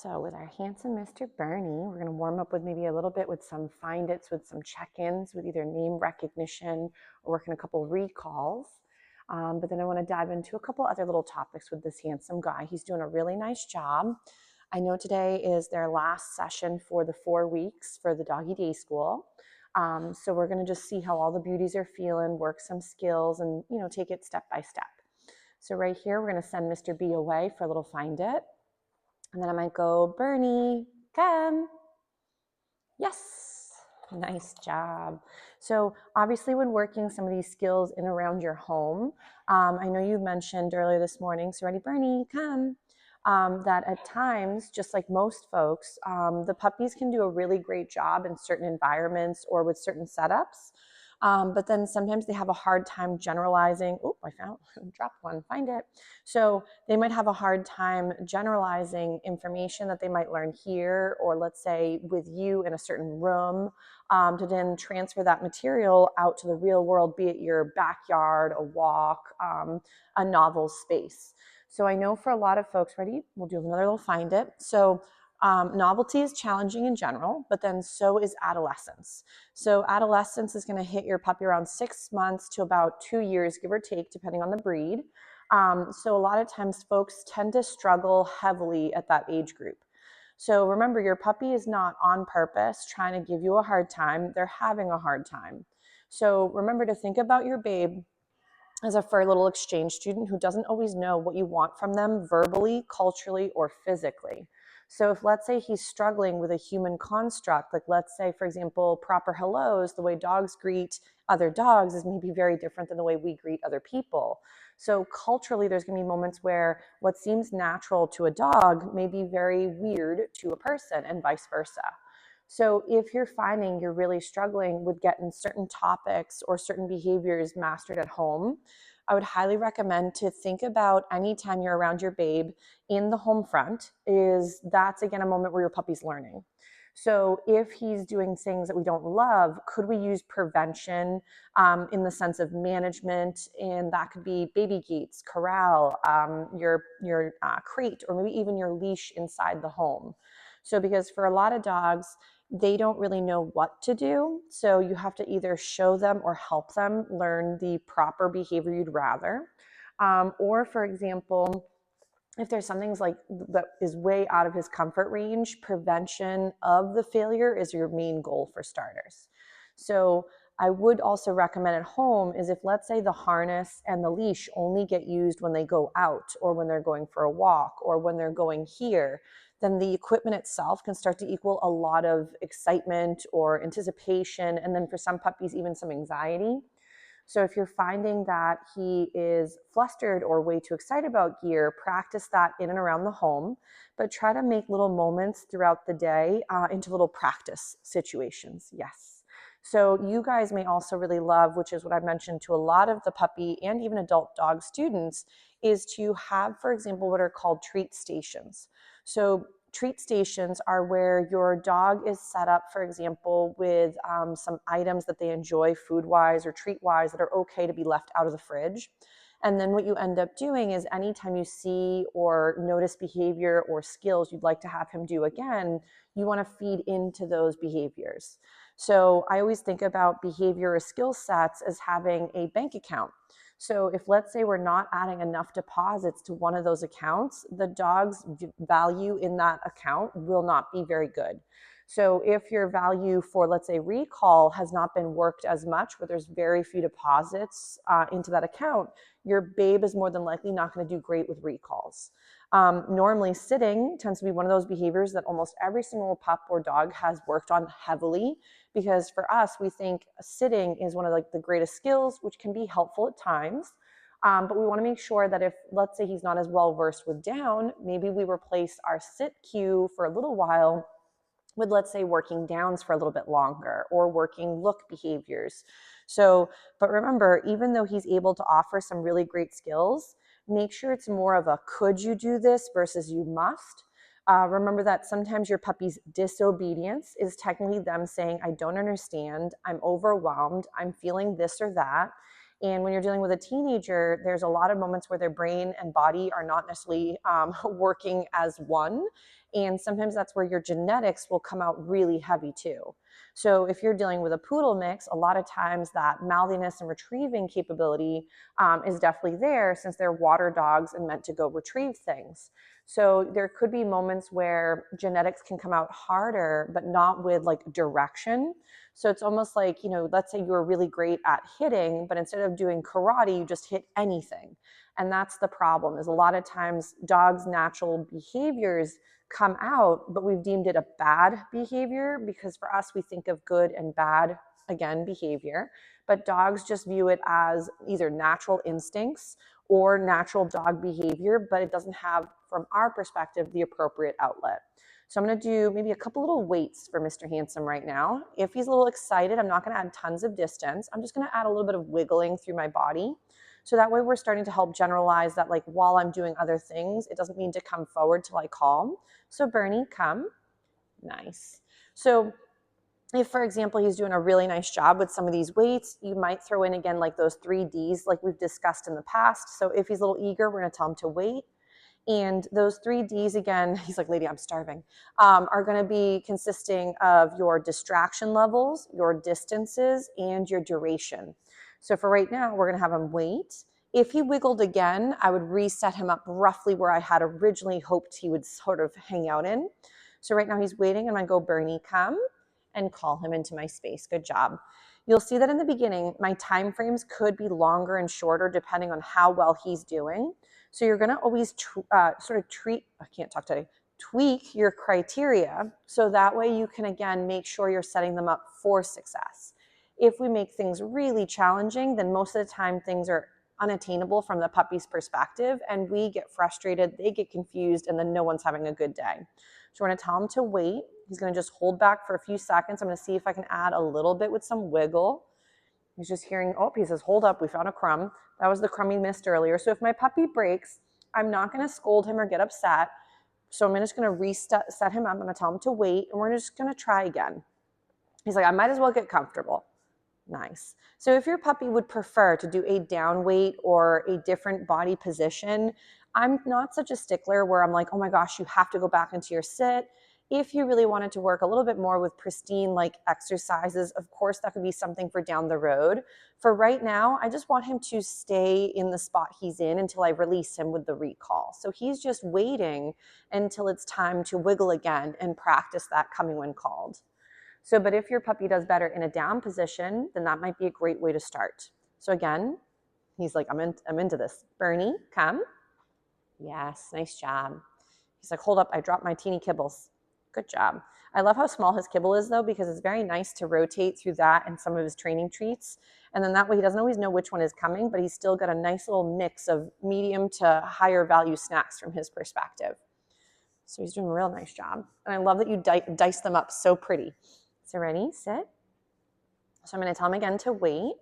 So with our handsome Mr. Bernie, we're going to warm up with maybe a little bit with some find its, with some check-ins, with either name recognition or working a couple recalls. But then I want to dive into a couple other little topics with this handsome guy. He's doing a really nice job. I know today is their last session for the 4 weeks for the doggy day school. So we're going to just see how all the beauties are feeling, work some skills, and take it step by step. So right here, we're going to send Mr. B away for a little find it. And then I might go, Bernie, come. Yes, nice job. So obviously when working some of these skills in around your home, I know you mentioned earlier this morning, so ready, Bernie, come, that at times, just like most folks, the puppies can do a really great job in certain environments or with certain setups. But then sometimes they have a hard time generalizing. Oh, dropped one, find it. So they might have a hard time generalizing information that they might learn here, or let's say with you in a certain room, to then transfer that material out to the real world, be it your backyard, a walk, a novel space. So I know for a lot of folks, ready? We'll do another little find it. So novelty is challenging in general, but then so is adolescence. So adolescence is going to hit your puppy around 6 months to about 2 years, give or take, depending on the breed. So a lot of times folks tend to struggle heavily at that age group. So remember, your puppy is not on purpose trying to give you a hard time. They're having a hard time. So remember to think about your babe as a fur little exchange student who doesn't always know what you want from them verbally, culturally, or physically. So if, let's say, he's struggling with a human construct, like let's say, for example, proper hellos, the way dogs greet other dogs is maybe very different than the way we greet other people. So culturally, there's going to be moments where what seems natural to a dog may be very weird to a person, and vice versa. So if you're finding you're really struggling with getting certain topics or certain behaviors mastered at home, I would highly recommend to think about anytime you're around your babe in the home front, that's again a moment where your puppy's learning. So if he's doing things that we don't love, could we use prevention in the sense of management? And that could be baby gates, corral, your crate, or maybe even your leash inside the home. So because for a lot of dogs, they don't really know what to do. So you have to either show them or help them learn the proper behavior you'd rather. Or for example, if there's something like that is way out of his comfort range, prevention of the failure is your main goal for starters. So I would also recommend at home is if, let's say, the harness and the leash only get used when they go out or when they're going for a walk or when they're going here, then the equipment itself can start to equal a lot of excitement or anticipation, and then for some puppies, even some anxiety. So if you're finding that he is flustered or way too excited about gear, practice that in and around the home, but try to make little moments throughout the day into little practice situations. Yes. So you guys may also really love, which is what I've mentioned to a lot of the puppy and even adult dog students, is to have, for example, what are called treat stations. So treat stations are where your dog is set up, for example, with some items that they enjoy food-wise or treat-wise that are okay to be left out of the fridge. And then what you end up doing is anytime you see or notice behavior or skills you'd like to have him do again, you want to feed into those behaviors. So I always think about behavior or skill sets as having a bank account. So if, let's say, we're not adding enough deposits to one of those accounts, the dog's value in that account will not be very good. So if your value for, let's say, recall has not been worked as much, where there's very few deposits into that account, your babe is more than likely not going to do great with recalls. Normally, sitting tends to be one of those behaviors that almost every single pup or dog has worked on heavily, because for us, we think sitting is one of the greatest skills, which can be helpful at times. But we want to make sure that if, let's say, he's not as well versed with down, maybe we replace our sit cue for a little while with, let's say, working downs for a little bit longer or working look behaviors. So, but remember, even though he's able to offer some really great skills, make sure it's more of a could you do this versus you must. Remember that sometimes your puppy's disobedience is technically them saying, I don't understand, I'm overwhelmed, I'm feeling this or that. And when you're dealing with a teenager, there's a lot of moments where their brain and body are not necessarily working as one. And sometimes that's where your genetics will come out really heavy too. So if you're dealing with a poodle mix, a lot of times that mouthiness and retrieving capability is definitely there, since they're water dogs and meant to go retrieve things. So there could be moments where genetics can come out harder, but not with like direction. So it's almost like, let's say you were really great at hitting, but instead of doing karate, you just hit anything. And that's the problem, is a lot of times dogs' natural behaviors come out, but we've deemed it a bad behavior, because for us, we think of good and bad, again, behavior. But dogs just view it as either natural instincts or natural dog behavior, but it doesn't have, from our perspective, the appropriate outlet. So I'm going to do maybe a couple little weights for Mr. Handsome right now. If he's a little excited, I'm not going to add tons of distance. I'm just going to add a little bit of wiggling through my body. So that way we're starting to help generalize that, like, while I'm doing other things, it doesn't mean to come forward till I call. So Bernie, come. Nice. So if, for example, he's doing a really nice job with some of these weights, you might throw in again like those 3 Ds like we've discussed in the past. So if he's a little eager, we're going to tell him to wait. And those 3 Ds, again, he's like, lady, I'm starving, are going to be consisting of your distraction levels, your distances, and your duration. So for right now, we're going to have him wait. If he wiggled again, I would reset him up roughly where I had originally hoped he would sort of hang out in. So right now he's waiting, and I go, Bernie, come, and call him into my space. Good job. You'll see that in the beginning, my time frames could be longer and shorter depending on how well he's doing. So you're going to always tweak your criteria, so that way you can, again, make sure you're setting them up for success. If we make things really challenging, then most of the time things are unattainable from the puppy's perspective, and we get frustrated, they get confused, and then no one's having a good day. So we're going to tell him to wait. He's going to just hold back for a few seconds. I'm going to see if I can add a little bit with some wiggle. He's just hearing, oh, he says, hold up, we found a crumb. That was the crumb he missed earlier. So if my puppy breaks, I'm not going to scold him or get upset. So I'm just going to set him up. I'm going to tell him to wait, and we're just going to try again. He's like, I might as well get comfortable. Nice. So if your puppy would prefer to do a down weight or a different body position, I'm not such a stickler where I'm like, oh my gosh, you have to go back into your sit. If you really wanted to work a little bit more with pristine like exercises, of course, that could be something for down the road. For right now, I just want him to stay in the spot he's in until I release him with the recall. So he's just waiting until it's time to wiggle again and practice that coming when called. So, but if your puppy does better in a down position, then that might be a great way to start. So again, he's like, I'm into this. Bernie, come. Yes, nice job. He's like, hold up, I dropped my teeny kibbles. Good job. I love how small his kibble is though, because it's very nice to rotate through that and some of his training treats. And then that way he doesn't always know which one is coming, but he's still got a nice little mix of medium to higher value snacks from his perspective. So he's doing a real nice job. And I love that you dice them up so pretty. So ready, sit. So I'm going to tell him again to wait.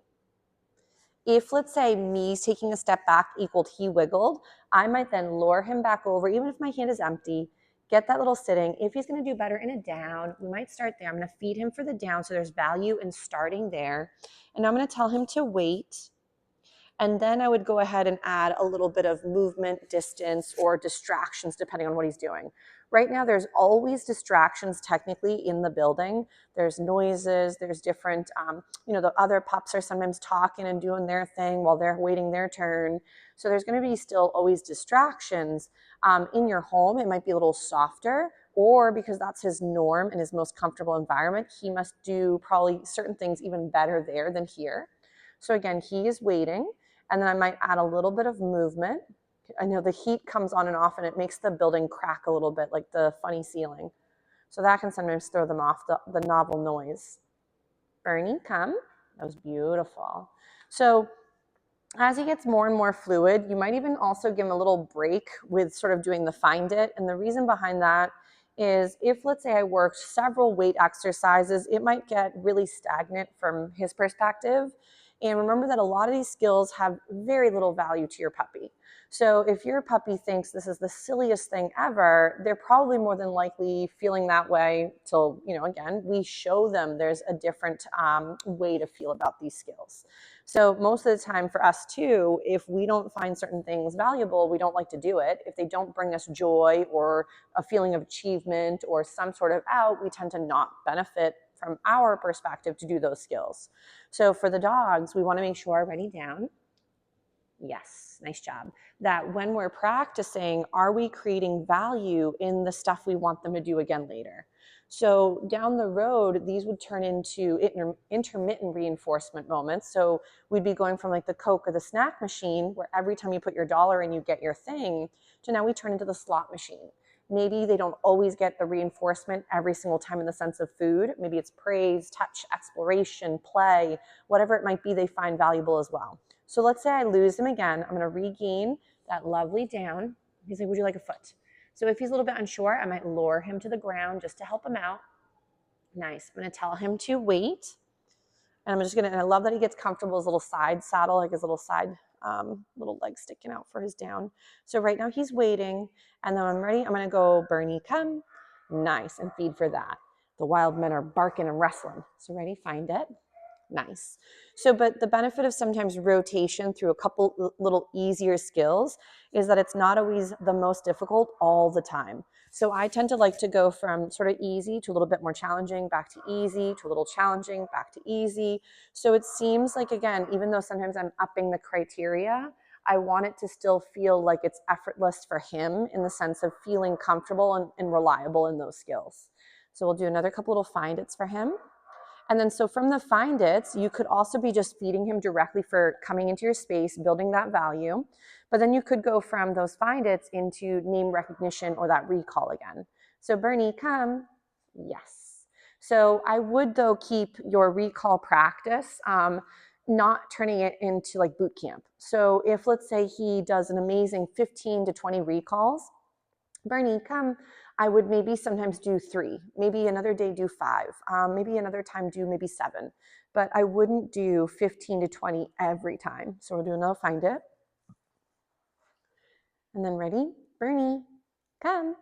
If, let's say, me taking a step back equaled he wiggled, I might then lure him back over, even if my hand is empty, get that little sitting. If he's going to do better in a down, we might start there. I'm going to feed him for the down, so there's value in starting there. And I'm going to tell him to wait. And then I would go ahead and add a little bit of movement, distance, or distractions, depending on what he's doing. Right now, there's always distractions technically in the building. There's noises, there's different, the other pups are sometimes talking and doing their thing while they're waiting their turn. So there's going to be still always distractions. In your home, it might be a little softer, or because that's his norm and his most comfortable environment, he must do probably certain things even better there than here. So again, he is waiting. And then I might add a little bit of movement. I know the heat comes on and off, and it makes the building crack a little bit, like the funny ceiling. So that can sometimes throw them off, the novel noise. Bernie, come. That was beautiful. So as he gets more and more fluid, you might even also give him a little break with sort of doing the find it. And the reason behind that is if, let's say, I worked several weight exercises, it might get really stagnant from his perspective. And remember that a lot of these skills have very little value to your puppy. So if your puppy thinks this is the silliest thing ever, they're probably more than likely feeling that way till, again, we show them there's a different way to feel about these skills. So most of the time for us too, if we don't find certain things valuable, we don't like to do it. If they don't bring us joy or a feeling of achievement or some sort of out, we tend to not benefit from our perspective to do those skills. So for the dogs, we want to make sure, ready, down. Yes, nice job. That when we're practicing, are we creating value in the stuff we want them to do again later? So down the road, these would turn into intermittent reinforcement moments. So we'd be going from like the Coke or the snack machine, where every time you put your dollar in, you get your thing, to now we turn into the slot machine. Maybe they don't always get the reinforcement every single time in the sense of food. Maybe it's praise, touch, exploration, play, whatever it might be they find valuable as well. So let's say I lose him again. I'm going to regain that lovely down. He's like, would you like a foot? So if he's a little bit unsure, I might lower him to the ground just to help him out. Nice. I'm going to tell him to wait. And I'm just going to, and I love that he gets comfortable, his little side saddle, like his little side, little leg sticking out for his down. So right now he's waiting. And then I'm ready. I'm going to go, Bernie, come. Nice. And feed for that. The wild men are barking and wrestling. So ready, find it. Nice. So, but the benefit of sometimes rotation through a couple little easier skills is that it's not always the most difficult all the time. So I tend to like to go from sort of easy to a little bit more challenging, back to easy, to a little challenging, back to easy. So it seems like, again, even though sometimes I'm upping the criteria, I want it to still feel like it's effortless for him in the sense of feeling comfortable and reliable in those skills. So we'll do another couple little find its for him. And then so from the find its, you could also be just feeding him directly for coming into your space, building that value. But then you could go from those find its into name recognition or that recall again. So Bernie, come. Yes. So I would though keep your recall practice, not turning it into like boot camp. So if let's say he does an amazing 15 to 20 recalls, Bernie, come. I would maybe sometimes do 3, maybe another day do 5, maybe another time do maybe 7, but I wouldn't do 15 to 20 every time. So we'll do another find it. And then ready, Bernie, come.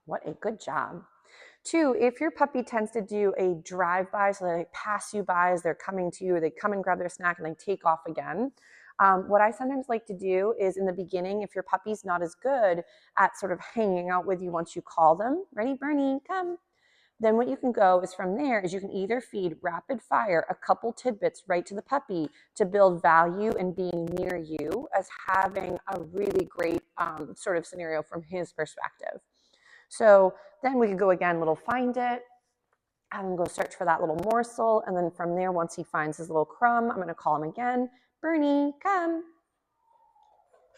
What a good job. 2, if your puppy tends to do a drive-by, so they pass you by as they're coming to you, or they come and grab their snack and they take off again, what I sometimes like to do is in the beginning, if your puppy's not as good at sort of hanging out with you once you call them, ready, Bernie, come. Then what you can go is from there is you can either feed rapid fire a couple tidbits right to the puppy to build value in being near you as having a really great sort of scenario from his perspective. So then we could go again, little find it, have him go search for that little morsel. And then from there, once he finds his little crumb, I'm going to call him again. Bernie, come.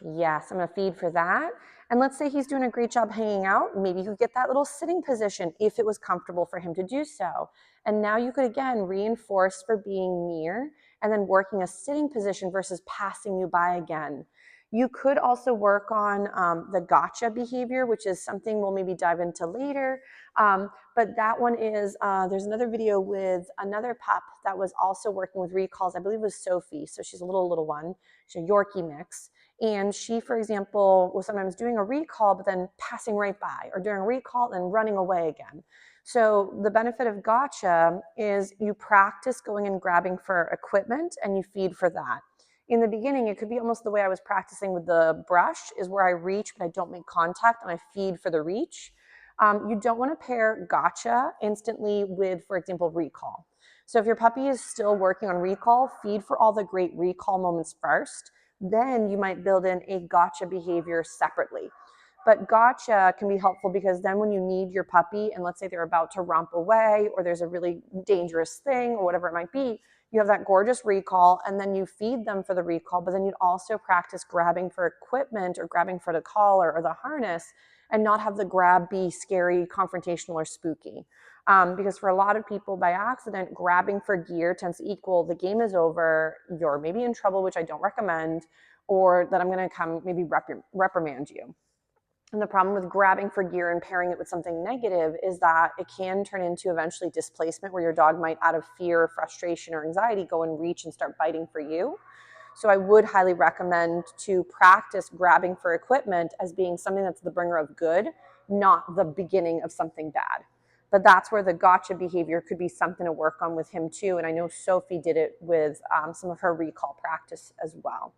Yes, I'm going to feed for that. And let's say he's doing a great job hanging out. Maybe you could get that little sitting position if it was comfortable for him to do so. And now you could, again, reinforce for being near and then working a sitting position versus passing you by again. You could also work on the gotcha behavior, which is something we'll maybe dive into later. But that one is, there's another video with another pup that was also working with recalls. I believe it was Sophie. So she's a little one. She's a Yorkie mix. And she, for example, was sometimes doing a recall, but then passing right by, or doing a recall and running away again. So the benefit of gotcha is you practice going and grabbing for equipment and you feed for that. In the beginning, it could be almost the way I was practicing with the brush, is where I reach, but I don't make contact and I feed for the reach. You don't want to pair gotcha instantly with, for example, recall. So if your puppy is still working on recall, feed for all the great recall moments first. Then you might build in a gotcha behavior separately. But gotcha can be helpful because then when you need your puppy, and let's say they're about to romp away or there's a really dangerous thing or whatever it might be, you have that gorgeous recall and then you feed them for the recall, but then you'd also practice grabbing for equipment or grabbing for the collar or the harness and not have the grab be scary, confrontational, or spooky. Because for a lot of people by accident, grabbing for gear tends to equal the game is over, you're maybe in trouble, which I don't recommend, or that I'm going to come maybe reprimand you. And the problem with grabbing for gear and pairing it with something negative is that it can turn into eventually displacement, where your dog might, out of fear, frustration, or anxiety, go and reach and start biting for you. So I would highly recommend to practice grabbing for equipment as being something that's the bringer of good, not the beginning of something bad. But that's where the gotcha behavior could be something to work on with him too. And I know Sophie did it with some of her recall practice as well.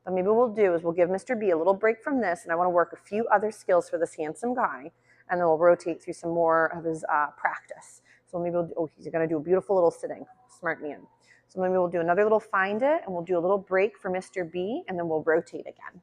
But maybe what we'll do is we'll give Mr. B a little break from this, and I want to work a few other skills for this handsome guy, and then we'll rotate through some more of his practice. So maybe we'll do, he's going to do a beautiful little sitting. Smart man. So maybe we'll do another little find it, and we'll do a little break for Mr. B, and then we'll rotate again.